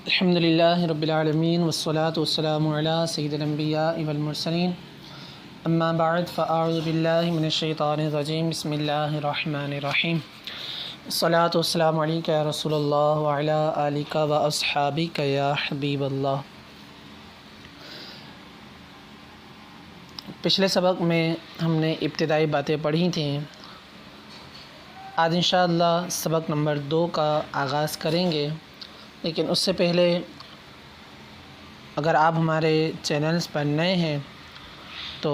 الحمد للہ رب العالمین والصلاة والسلام علی سید الانبیاء والمرسلین اما بعد فاعوذ باللہ من الشیطان الرجیم بسم اللہ الرحمن الرحیم الصلاة والسلام علیکہ یا رسول اللہ وعلی آلکہ و اصحابکہ یا حبیب اللہ۔ پچھلے سبق میں ہم نے ابتدائی باتیں پڑھی تھیں۔ آج انشاءاللہ سبق نمبر 2 کا آغاز کریں گے، لیکن اس سے پہلے اگر آپ ہمارے چینلز پر نئے ہیں تو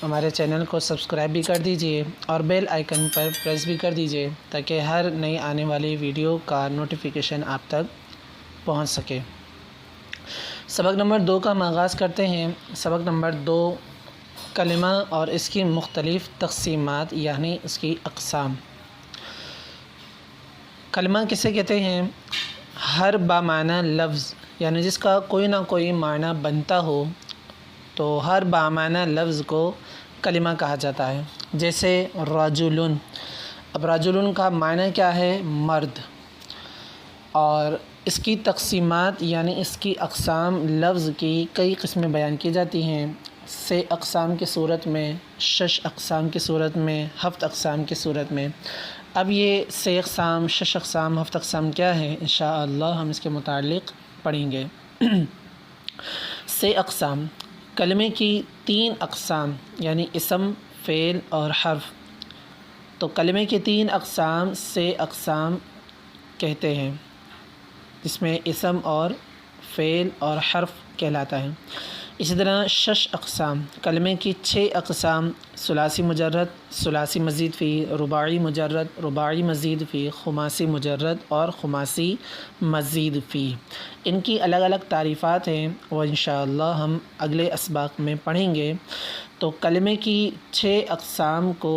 ہمارے چینل کو سبسکرائب بھی کر دیجئے اور بیل آئیکن پر پریس بھی کر دیجئے تاکہ ہر نئی آنے والی ویڈیو کا نوٹیفیکیشن آپ تک پہنچ سکے۔ سبق نمبر 2 کا ہم آغاز کرتے ہیں۔ سبق نمبر 2، کلمہ اور اس کی مختلف تقسیمات یعنی اس کی اقسام۔ کلمہ کسے کہتے ہیں؟ ہر بامعنی لفظ، یعنی جس کا کوئی نہ کوئی معنی بنتا ہو تو ہر بامعنی لفظ کو کلمہ کہا جاتا ہے۔ جیسے رجل، اب رجل کا معنی کیا ہے؟ مرد، اور اس کی تقسیمات یعنی اس کی اقسام لفظ کی کئی قسمیں بیان کی جاتی ہیں۔ 6 اقسام کی صورت میں، 6 اقسام کی صورت میں، 7 اقسام کی صورت میں۔ اب یہ 6 اقسام، 6 اقسام، 7 اقسام کیا ہیں؟ انشاءاللہ ہم اس کے متعلق پڑھیں گے۔ 6 اقسام۔ کلمے کی 3 اقسام یعنی اسم، فعل اور حرف۔ تو کلمے کی 3 اقسام 6 اقسام کہتے ہیں، جس میں اسم اور فعل اور حرف کہلاتا ہے۔ اسی طرح 6 اقسام، کلمے کی 6 اقسام: ثلاثی مجرد، ثلاثی مزید فی، رباعی مجرد، رباعی مزید فی، خماسی مجرد اور خماسی مزید فی۔ ان کی الگ الگ تعریفات ہیں، وہ انشاءاللہ ہم اگلے اسباق میں پڑھیں گے۔ تو کلمے کی 6 اقسام کو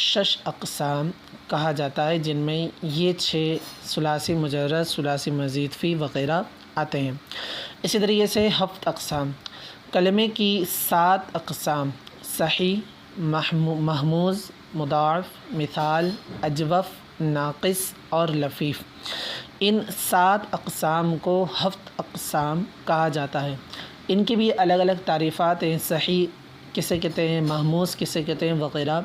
6 اقسام کہا جاتا ہے، جن میں یہ 6 ثلاثی مجرد، ثلاثی مزید فی وغیرہ آتے ہیں۔ اسی طریقے سے 7 اقسام، کلمے کی 7 اقسام: صحیح، محموز، مضاعف، مثال، اجوف، ناقص اور لفیف۔ ان 7 اقسام کو 7 اقسام کہا جاتا ہے۔ ان کی بھی الگ الگ تعریفات ہیں، صحیح کسے کہتے ہیں، محموز کسے کہتے ہیں وغیرہ۔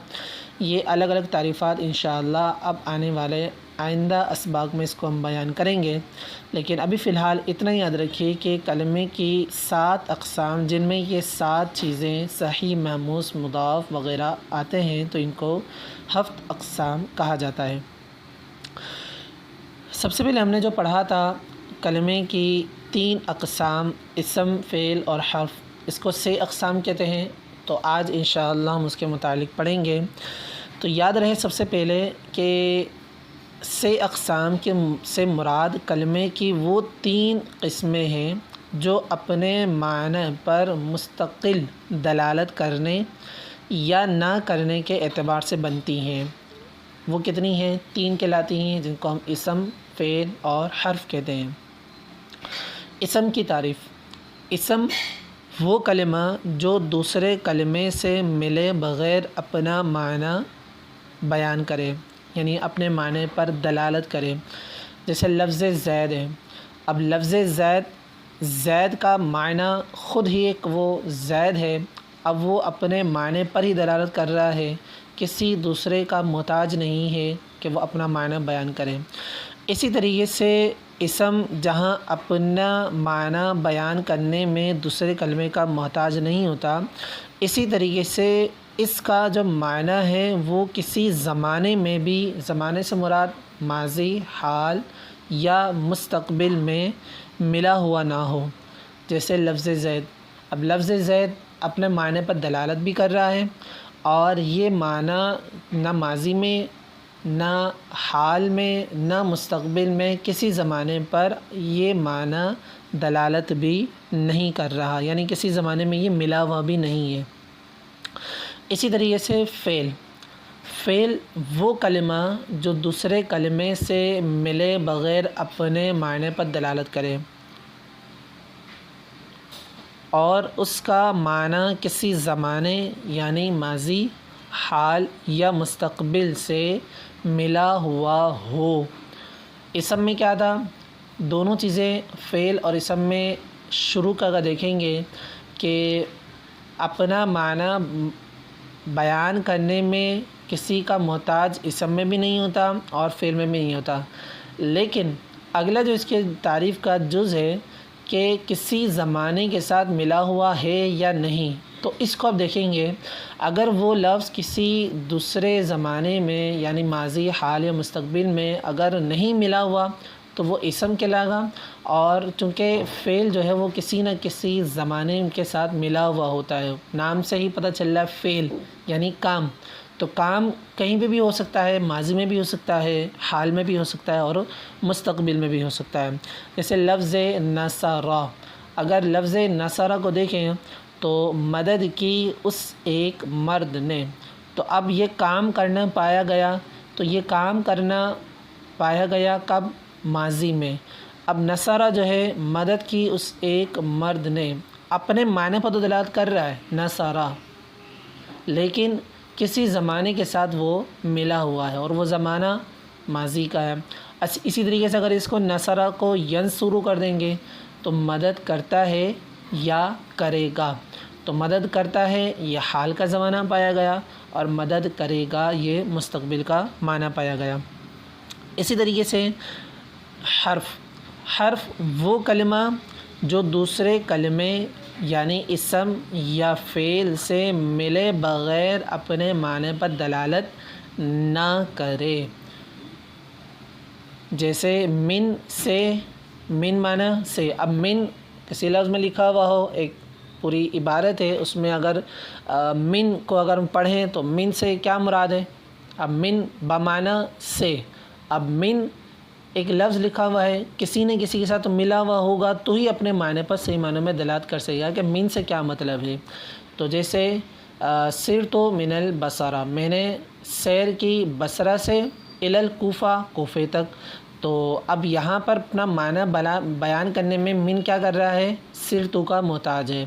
یہ الگ الگ تعریفات انشاءاللہ اب آنے والے آئندہ اسباق میں اس کو ہم بیان کریں گے، لیکن ابھی فی الحال اتنا یاد رکھیے کہ کلمے کی 7 اقسام، جن میں یہ 7 چیزیں صحیح، محموز، مضاعف وغیرہ آتے ہیں، تو ان کو 7 اقسام کہا جاتا ہے۔ سب سے پہلے ہم نے جو پڑھا تھا کلمے کی 3 اقسام، اسم، فعل اور حرف، اس کو 6 اقسام کہتے ہیں۔ تو آج انشاءاللہ ہم اس کے متعلق پڑھیں گے۔ تو یاد رہے سب سے پہلے کہ 6 اقسام سے مراد کلمے کی وہ 3 قسمیں ہیں جو اپنے معنی پر مستقل دلالت کرنے یا نہ کرنے کے اعتبار سے بنتی ہیں۔ وہ کتنی ہیں؟ 3 کہلاتی ہیں، جن کو ہم اسم، فعل اور حرف کہتے ہیں۔ اسم کی تعریف: اسم وہ کلمہ جو دوسرے کلمے سے ملے بغیر اپنا معنی بیان کرے، یعنی اپنے معنی پر دلالت کرے۔ جیسے لفظ زید ہے۔ اب لفظ زید کا معنی خود ہی ایک وہ زید ہے، اب وہ اپنے معنی پر ہی دلالت کر رہا ہے، کسی دوسرے کا محتاج نہیں ہے کہ وہ اپنا معنی بیان کرے۔ اسی طریقے سے اسم جہاں اپنا معنی بیان کرنے میں دوسرے کلمے کا محتاج نہیں ہوتا، اسی طریقے سے اس کا جو معنی ہے وہ کسی زمانے میں بھی، زمانے سے مراد ماضی، حال یا مستقبل میں ملا ہوا نہ ہو۔ جیسے لفظ زید، اب لفظ زید اپنے معنی پر دلالت بھی کر رہا ہے، اور یہ معنی نہ ماضی میں، نہ حال میں، نہ مستقبل میں، کسی زمانے پر یہ معنی دلالت بھی نہیں کر رہا، یعنی کسی زمانے میں یہ ملا ہوا بھی نہیں ہے۔ اسی طریقے سے فعل وہ کلمہ جو دوسرے کلمے سے ملے بغیر اپنے معنی پر دلالت کرے اور اس کا معنی کسی زمانے یعنی ماضی، حال یا مستقبل سے ملا ہوا ہو۔ اسم میں کیا تھا؟ دونوں چیزیں فعل اور اسم میں شروع کا اگر دیکھیں گے کہ اپنا معنی بیان کرنے میں کسی کا محتاج اسم میں بھی نہیں ہوتا اور فعل میں بھی نہیں ہوتا، لیکن اگلا جو اس کے تعریف کا جز ہے کہ کسی زمانے کے ساتھ ملا ہوا ہے یا نہیں، تو اس کو آپ دیکھیں گے اگر وہ لفظ کسی دوسرے زمانے میں یعنی ماضی، حال یا مستقبل میں اگر نہیں ملا ہوا تو وہ اسم کہلائے گا، اور چونکہ فعل جو ہے وہ کسی نہ کسی زمانے کے ساتھ ملا ہوا ہوتا ہے، نام سے ہی پتہ چل رہا ہے فعل یعنی کام، تو کام کہیں پہ بھی ہو سکتا ہے، ماضی میں بھی ہو سکتا ہے، حال میں بھی ہو سکتا ہے اور مستقبل میں بھی ہو سکتا ہے۔ جیسے لفظ نصرہ، اگر لفظ نصرہ کو دیکھیں تو مدد کی اس ایک مرد نے، تو اب یہ کام کرنا پایا گیا، تو یہ کام کرنا پایا گیا کب؟ ماضی میں۔ اب نصرہ جو ہے مدد کی اس ایک مرد نے، اپنے معنی پر تو دلالت کر رہا ہے نصرہ، لیکن کسی زمانے کے ساتھ وہ ملا ہوا ہے اور وہ زمانہ ماضی کا ہے۔ اسی طریقے سے اگر اس کو نصرہ کو ینصرو کر دیں گے تو مدد کرتا ہے یا کرے گا، تو مدد کرتا ہے یہ حال کا زمانہ پایا گیا اور مدد کرے گا یہ مستقبل کا معنی پایا گیا۔ اسی طریقے سے حرف وہ کلمہ جو دوسرے کلمے یعنی اسم یا فعل سے ملے بغیر اپنے معنی پر دلالت نہ کرے۔ جیسے من سے، من معنی سے، اب من کسی لفظ میں لکھا ہوا ہو، ایک پوری عبارت ہے، اس میں اگر من کو اگر ہم پڑھیں تو من سے کیا مراد ہے؟ اب من بمعنی سے، اب من ایک لفظ لکھا ہوا ہے، کسی نے کسی کے ساتھ ملا ہوا ہوگا تو ہی اپنے معنی پر صحیح معنی میں دلالت کر سکے گا کہ من سے کیا مطلب ہے۔ تو جیسے سرت من البصرہ، میں نے سیر کی بصرہ سے الی الکوفہ، کوفے تک، تو اب یہاں پر اپنا معنی بیان کرنے میں من کیا کر رہا ہے؟ سرت کا محتاج ہے،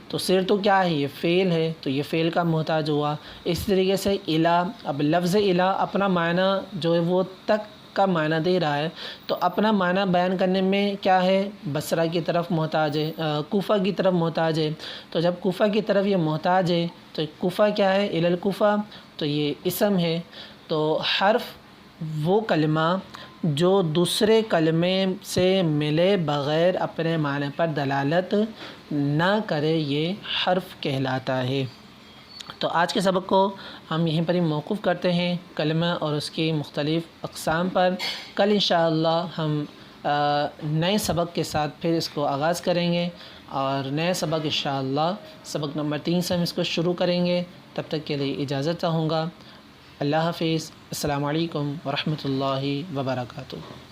تو سرت کیا ہے؟ یہ فعل ہے، تو یہ فعل کا محتاج ہوا۔ اس طریقے سے الی، اب لفظ الی اپنا معنی جو ہے وہ تک کا معنی دے رہا ہے، تو اپنا معنی بیان کرنے میں کیا ہے؟ بصرہ کی طرف محتاج ہے، کوفہ کی طرف محتاج ہے، تو جب کوفہ کی طرف یہ محتاج ہے تو کوفہ کیا ہے؟ الی الکوفہ، تو یہ اسم ہے۔ تو حرف وہ کلمہ جو دوسرے کلمے سے ملے بغیر اپنے معنی پر دلالت نہ کرے یہ حرف کہلاتا ہے۔ تو آج کے سبق کو ہم یہیں پر ہی موقوف کرتے ہیں، کلمہ اور اس کی مختلف اقسام پر۔ کل انشاءاللہ ہم نئے سبق کے ساتھ پھر اس کو آغاز کریں گے، اور نئے سبق انشاءاللہ سبق نمبر 3 سے ہم اس کو شروع کریں گے۔ تب تک کے لیے اجازت چاہوں گا۔ اللہ حافظ، السلام علیکم ورحمۃ اللہ وبرکاتہ۔